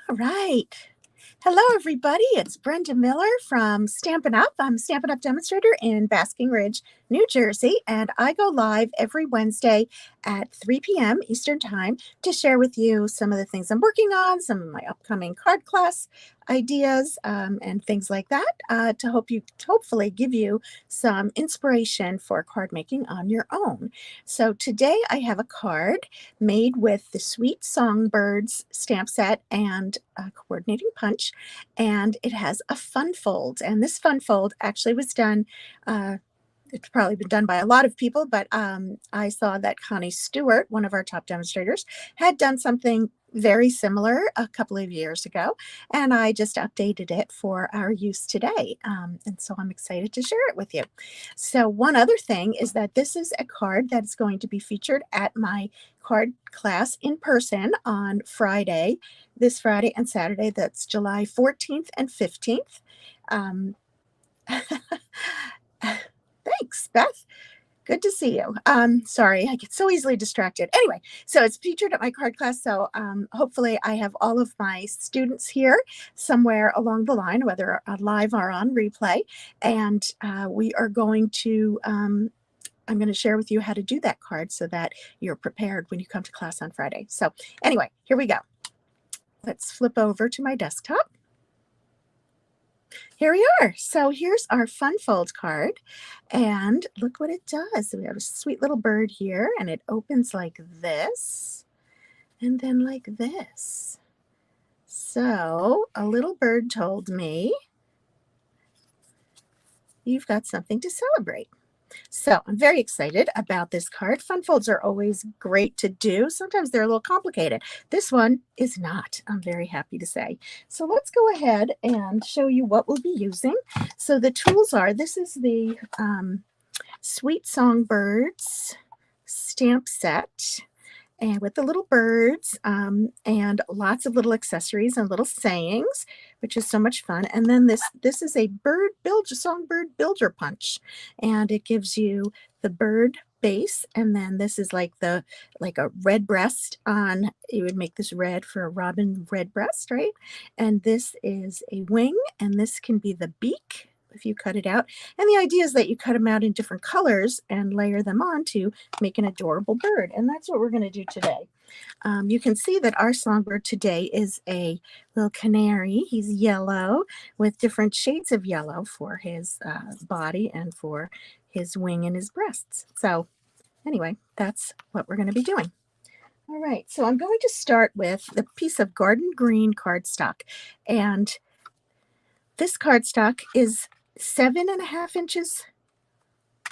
All right. Hello, everybody. It's Brenda Miller from Stampin' Up. I'm a Stampin' Up demonstrator in Basking Ridge, New Jersey, and I go live every Wednesday at 3 p.m. Eastern Time to share with you some of the things I'm working on, some of my upcoming card class ideas, and things like that to hopefully give you some inspiration for card making on your own. So today I have a card made with the Sweet Songbirds stamp set and coordinating punch, and it has a fun fold. And this fun fold actually was done. It's probably been done by a lot of people, but I saw that Connie Stewart, one of our top demonstrators, had done something very similar a couple of years ago, and I just updated it for our use today. And so I'm excited to share it with you. So one other thing is that this is a card that's going to be featured at my card class in person on Friday, this Friday and Saturday. That's July 14th and 15th. Thanks, Beth. Good to see you. Sorry, I get so easily distracted. Anyway, so it's featured at my card class. So hopefully I have all of my students here somewhere along the line, whether live or on replay. And we are going to, I'm going to share with you how to do that card so that you're prepared when you come to class on Friday. So anyway, here we go. Let's flip over to my desktop. Here we are. So here's our fun fold card, and look what it does. We have a sweet little bird here, and it opens like this and then like this. So a little bird told me you've got something to celebrate. So I'm very excited about this card. Fun folds are always great to do. Sometimes they're a little complicated. This one is not, I'm very happy to say. So let's go ahead and show you what we'll be using. So the tools are, this is the Sweet Songbirds stamp set, and with the little birds and lots of little accessories and little sayings, which is so much fun. And then this is a songbird builder punch, and it gives you the bird base, and then this is like a red breast on, you would make this red for a robin red breast, right? And this is a wing, and this can be the beak if you cut it out. And the idea is that you cut them out in different colors and layer them on to make an adorable bird. And that's what we're going to do today. You can see that our songbird today is a little canary. He's yellow with different shades of yellow for his body and for his wing and his breasts. So anyway, that's what we're going to be doing. All right, so I'm going to start with the piece of garden green cardstock. And this cardstock is 7.5 inches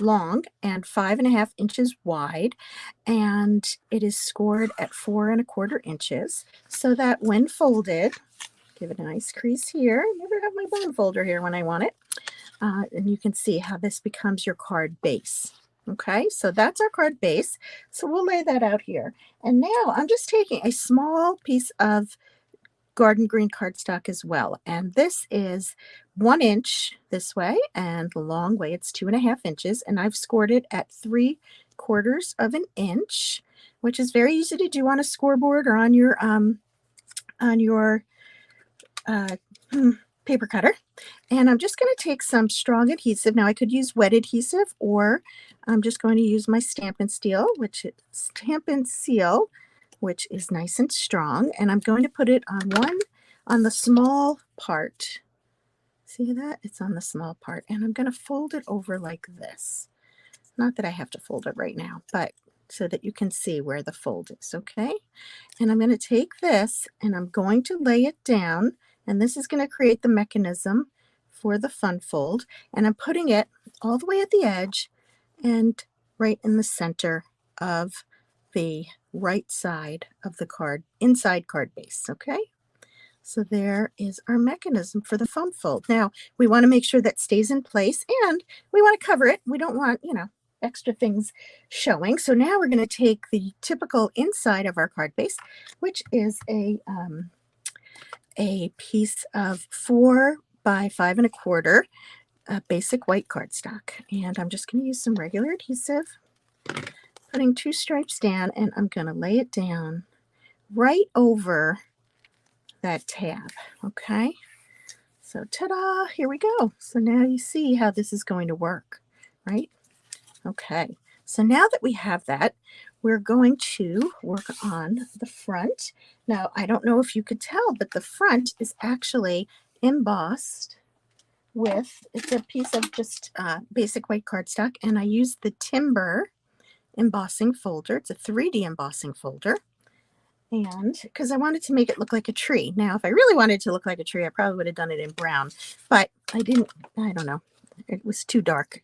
long and 5.5 inches wide, and it is scored at 4.25 inches, so that when folded, give it a nice crease here. I never have my bone folder here when I want it. And you can see how this becomes your card base. Okay, so that's our card base. So we'll lay that out here. And now I'm just taking a small piece of garden green cardstock as well, and this is 1 inch this way, and the long way it's 2.5 inches, and I've scored it at 3/4 of an inch, which is very easy to do on a scoreboard or on your paper cutter. And I'm just going to take some strong adhesive. Now I could use wet adhesive, or I'm just going to use my Stampin' Seal, Stampin' Seal, which is nice and strong, and I'm going to put it on the small part. See that? It's on the small part, and I'm going to fold it over like this. Not that I have to fold it right now, but so that you can see where the fold is, okay? And I'm going to take this, and I'm going to lay it down, and this is going to create the mechanism for the fun fold, and I'm putting it all the way at the edge and right in the center of the right side of the card, inside card base, okay? So there is our mechanism for the fun fold. Now, we want to make sure that stays in place, and we want to cover it. We don't want, extra things showing. So now we're going to take the typical inside of our card base, which is a piece of 4 by 5.25 basic white cardstock. And I'm just going to use some regular adhesive, putting 2 stripes down, and I'm going to lay it down right over that tab. Okay, so ta-da, here we go. So now you see how this is going to work, right? Okay, so now that we have that, we're going to work on the front. Now, I don't know if you could tell, but the front is actually embossed with, it's a piece of just basic white cardstock, and I used the Timber embossing folder. It's a 3D embossing folder. And because I wanted to make it look like a tree. Now, if I really wanted to look like a tree, I probably would have done it in brown, but I didn't, I don't know. It was too dark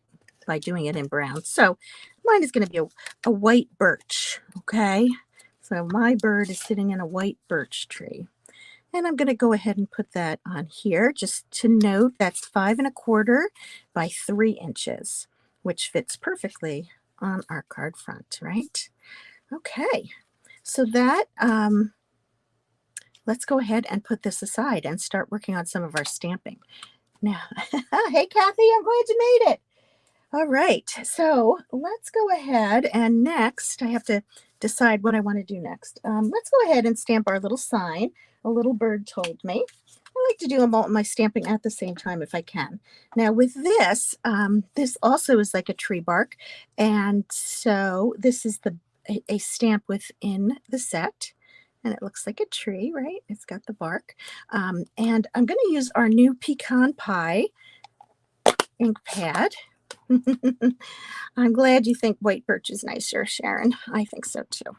by doing it in brown. So mine is going to be a white birch. Okay. So my bird is sitting in a white birch tree. And I'm going to go ahead and put that on here just to note that's 5 1/4 by 3 inches, which fits perfectly on our card front, right? Okay. So that, let's go ahead and put this aside and start working on some of our stamping. Now, hey, Kathy, I'm glad you made it. All right, so let's go ahead and next, I have to decide what I want to do next. Let's go ahead and stamp our little sign. A little bird told me. I like to do all my stamping at the same time if I can. Now with this, this also is like a tree bark, and so this is a stamp within the set, and it looks like a tree, right? It's got the bark, and I'm going to use our new pecan pie ink pad. I'm glad you think white birch is nicer, Sharon. I think so too.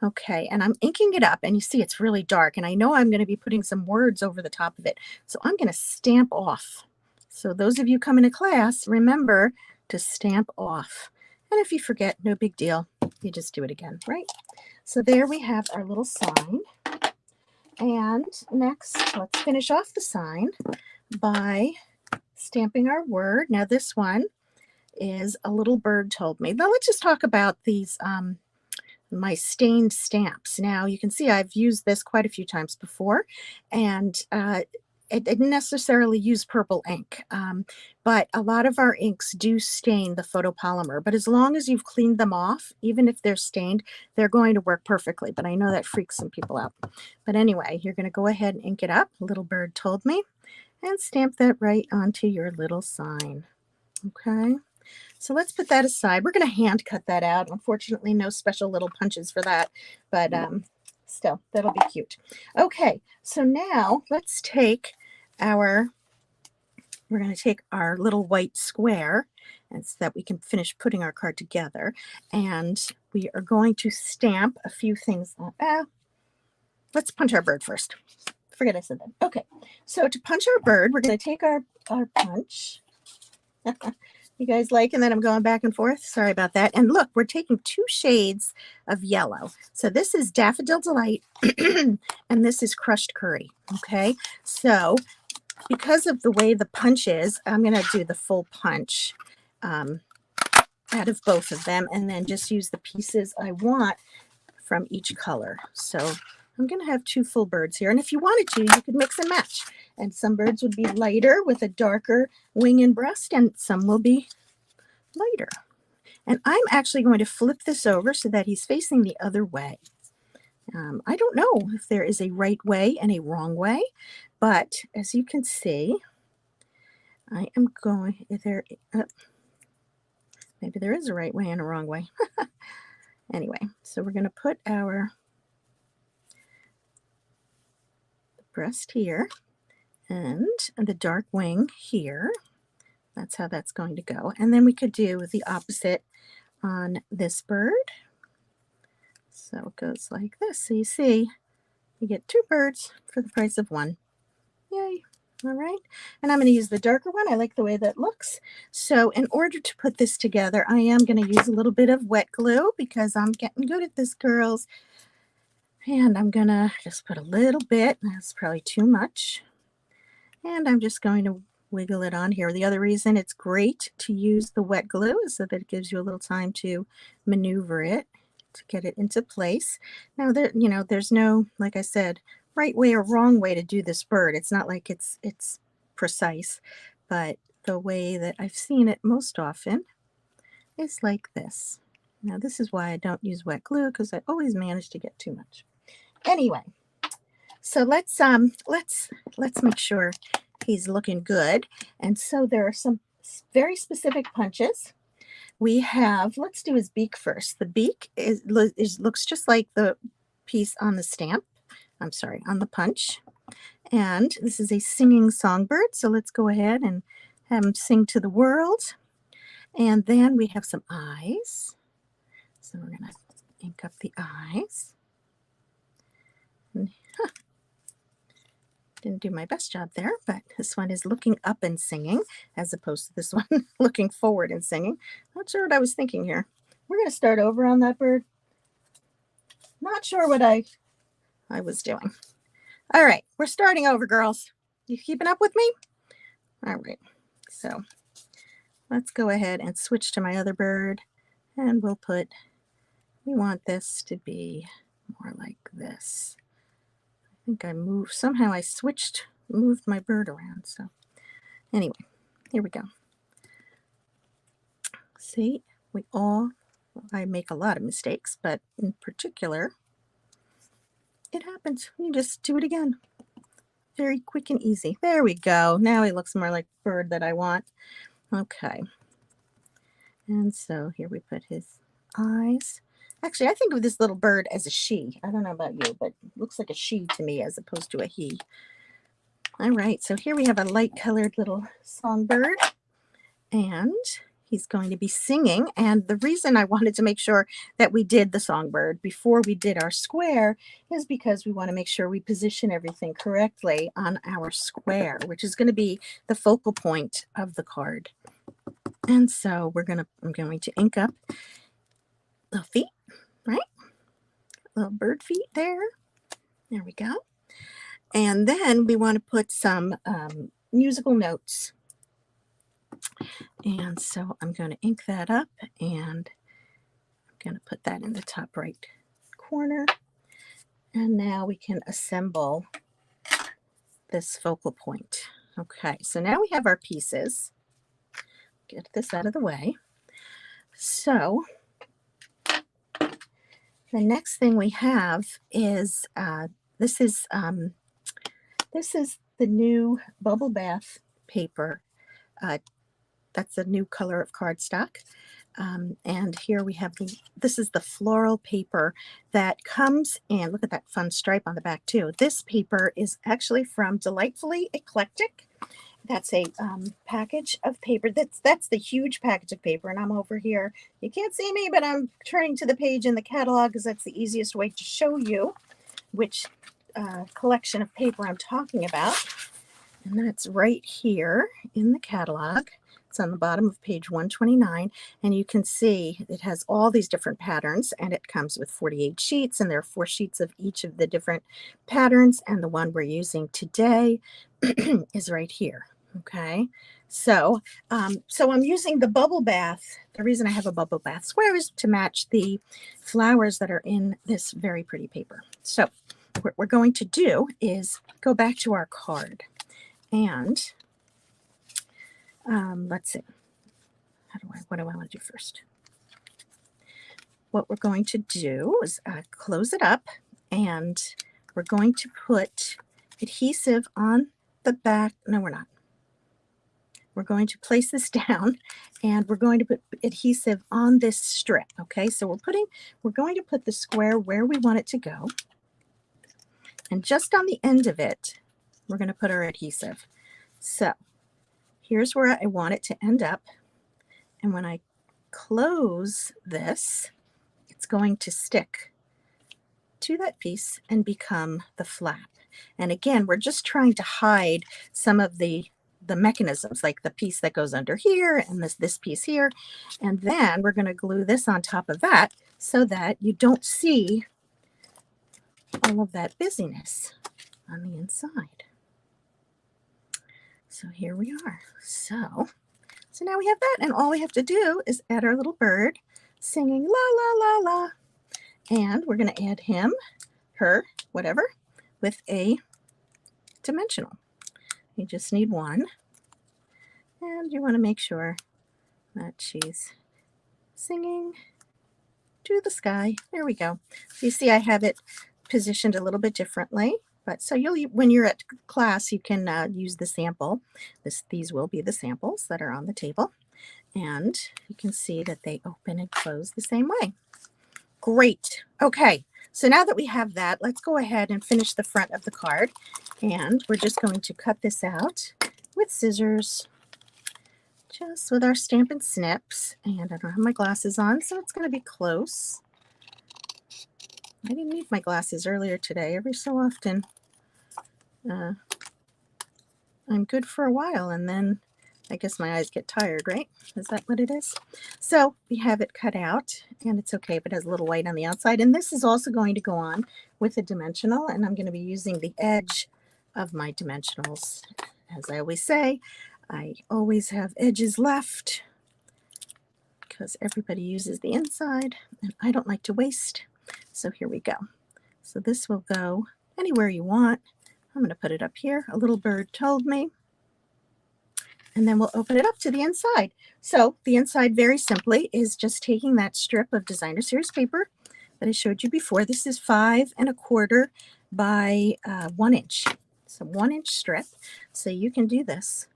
Okay, and I'm inking it up, and you see it's really dark, and I know I'm going to be putting some words over the top of it, so I'm going to stamp off. So those of you coming to class, remember to stamp off. And if you forget, no big deal. You just do it again, right? So there we have our little sign. And next, let's finish off the sign by stamping our word. Now this one is a little bird told me. Now let's just talk about these my stained stamps. Now you can see I've used this quite a few times before, and it didn't necessarily use purple ink, but a lot of our inks do stain the photopolymer, but as long as you've cleaned them off, even if they're stained, they're going to work perfectly. But I know that freaks some people out. But anyway, you're going to go ahead and ink it up. Little bird told me, and stamp that right onto your little sign. Okay. So let's put that aside. We're going to hand cut that out. Unfortunately, no special little punches for that, but still, that'll be cute. Okay, so now let's take we're going to take our little white square, and so that we can finish putting our card together, and we are going to stamp a few things on. Let's punch our bird first. Forget I said that. Okay, so to punch our bird, we're going to take our punch. You guys like, and then I'm going back and forth. Sorry about that. And look, we're taking 2 shades of yellow. So this is Daffodil Delight, and this is Crushed Curry. Okay, so because of the way the punch is, I'm going to do the full punch out of both of them, and then just use the pieces I want from each color. So I'm going to have 2 full birds here, and if you wanted to, you could mix and match. And some birds would be lighter with a darker wing and breast, and some will be lighter. And I'm actually going to flip this over so that he's facing the other way. I don't know if there is a right way and a wrong way, but as you can see, I am going there. Maybe there is a right way and a wrong way. Anyway, so we're going to put our breast here and the dark wing here. That's how that's going to go. And then we could do the opposite on this bird. So it goes like this. So you see, you get 2 birds for the price of 1. Yay. All right. And I'm going to use the darker one. I like the way that looks. So in order to put this together, I am going to use a little bit of wet glue because I'm getting good at this, girls. And I'm going to just put a little bit. That's probably too much. And I'm just going to wiggle it on here. The other reason it's great to use the wet glue is so that it gives you a little time to maneuver it to get it into place. Now there, there's no, like I said, right way or wrong way to do this bird. It's not like it's precise, but the way that I've seen it most often is like this. Now this is why I don't use wet glue, because I always manage to get too much. Anyway, So let's make sure he's looking good. And so there are some very specific punches. We have, let's do his beak first. The beak looks just like the piece on the stamp. I'm sorry, on the punch. And this is a singing songbird. So let's go ahead and have him sing to the world. And then we have some eyes. So we're going to ink up the eyes. And, didn't do my best job there, but this one is looking up and singing as opposed to this one looking forward and singing. Not sure what I was thinking here. We're going to start over on that bird. Not sure what I was doing. All right, we're starting over, girls. You keeping up with me? All right, so let's go ahead and switch to my other bird, and we want this to be more like this. I think I somehow I moved my bird around. So anyway, here we go. See, I make a lot of mistakes, but in particular, it happens. You just do it again. Very quick and easy. There we go. Now he looks more like the bird that I want. Okay. And so here we put his eyes. Actually, I think of this little bird as a she. I don't know about you, but it looks like a she to me as opposed to a he. All right, so here we have a light colored little songbird, and he's going to be singing. And the reason I wanted to make sure that we did the songbird before we did our square is because we want to make sure we position everything correctly on our square, which is going to be the focal point of the card. And so I'm going to ink up the feet, right? Little bird feet there. There we go. And then we want to put some musical notes. And so I'm going to ink that up, and I'm going to put that in the top right corner. And now we can assemble this focal point. Okay, so now we have our pieces. Get this out of the way. So the next thing we have is this is the new bubble bath paper. That's a new color of cardstock. And here we have this is the floral paper that comes in. Look at that fun stripe on the back too. This paper is actually from Delightfully Eclectic. That's a package of paper. That's the huge package of paper, and I'm over here. You can't see me, but I'm turning to the page in the catalog because that's the easiest way to show you which collection of paper I'm talking about. And that's right here in the catalog. It's on the bottom of page 129, and you can see it has all these different patterns, and it comes with 48 sheets, and there are 4 sheets of each of the different patterns, and the one we're using today is right here. Okay, so I'm using the bubble bath. The reason I have a bubble bath square is to match the flowers that are in this very pretty paper. So what we're going to do is go back to our card, and let's see. What do I want to do first? What we're going to do is close it up, and we're going to put adhesive on the back. No, we're not. We're going to place this down, and we're going to put adhesive on this strip. Okay, so we're going to put the square where we want it to go, and just on the end of it, we're going to put our adhesive. So here's where I want it to end up, and when I close this, it's going to stick to that piece and become the flap. And again, we're just trying to hide some of the mechanisms, like the piece that goes under here and this piece here. And then we're going to glue this on top of that so that you don't see all of that busyness on the inside. So here we are. So now we have that, and all we have to do is add our little bird singing la la la la, and we're going to add him, her, whatever, with a dimensional. You just need one, and you want to make sure that she's singing to the sky. There we go. So you see I have it positioned a little bit differently. But so when you're at class, you can use the sample. These will be the samples that are on the table. And you can see that they open and close the same way. Great. Okay. So now that we have that, let's go ahead and finish the front of the card. And we're just going to cut this out with scissors, just with our Stampin' Snips. And I don't have my glasses on, so it's going to be close. I didn't need my glasses earlier today. Every so often, I'm good for a while, and then I guess my eyes get tired, right? Is that what it is? So we have it cut out, and it's okay if it has a little white on the outside. And this is also going to go on with a dimensional, and I'm going to be using the edge of my dimensionals. As I always say, I always have edges left because everybody uses the inside, and I don't like to waste. So here we go. So this will go anywhere you want. I'm going to put it up here. A little bird told me. And then we'll open it up to the inside. So the inside, very simply, is just taking that strip of designer series paper that I showed you before. This is 5 1/4 by 1 inch. It's a 1 inch strip. So you can do this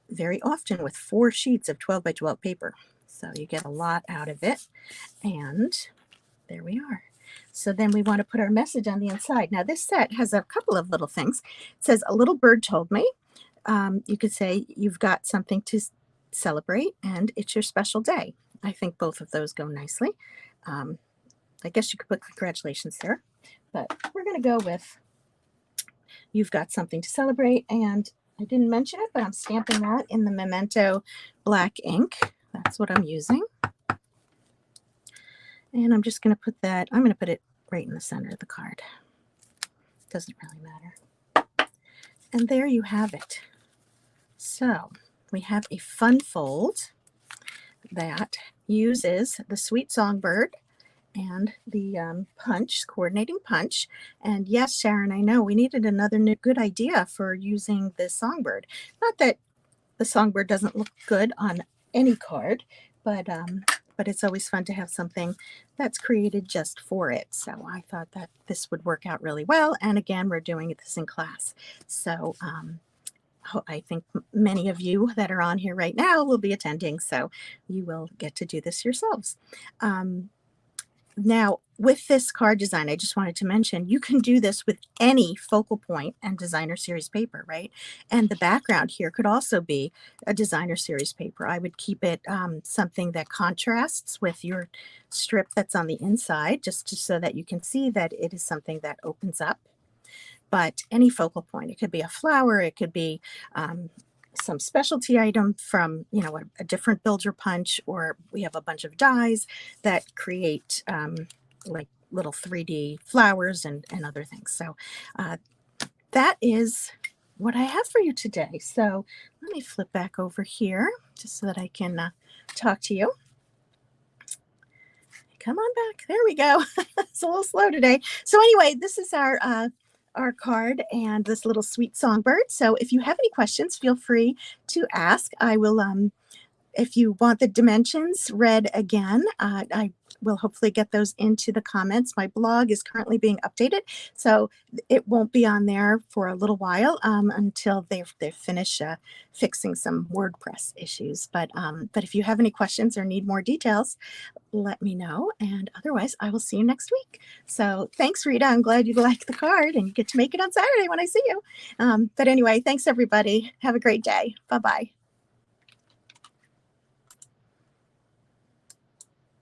very often with 4 sheets of 12 by 12 paper. So you get a lot out of it. And there we are. So then we want to put our message on the inside. Now this set has a couple of little things. It says, "A little bird told me." You could say you've got something to celebrate and it's your special day. I think both of those go nicely. I guess you could put congratulations there, but we're going to go with you've got something to celebrate. And I didn't mention it, but I'm stamping that in the Memento black ink. That's what I'm using. And I'm just going to put that, I'm going to put it right in the center of the card. Doesn't really matter. And there you have it. So we have a fun fold that uses the Sweet Songbird and the punch, coordinating punch. And yes, Sharon, I know we needed another good idea for using the songbird. Not that the songbird doesn't look good on any card, but it's always fun to have something that's created just for it. So I thought that this would work out really well. And again, we're doing this in class. So I think many of you that are on here right now will be attending, so you will get to do this yourselves. Now, with this card design, I just wanted to mention, you can do this with any focal point and designer series paper, right? And the background here could also be a designer series paper. I would keep it something that contrasts with your strip that's on the inside, just so that you can see that it is something that opens up. But any focal point, it could be a flower, it could be some specialty item from, a different builder punch, or we have a bunch of dies that create like little 3D flowers and other things. So that is what I have for you today. So let me flip back over here just so that I can talk to you. Come on back. There we go. It's a little slow today. So anyway, this is our card and this little Sweet Songbird. So if you have any questions, feel free to ask. I will, if you want the dimensions read again, I will hopefully get those into the comments. My blog is currently being updated, so it won't be on there for a little while until they finish fixing some WordPress issues. But if you have any questions or need more details, let me know. And otherwise, I will see you next week. So thanks, Rita. I'm glad you like the card and you get to make it on Saturday when I see you. But anyway, thanks, everybody. Have a great day. Bye-bye.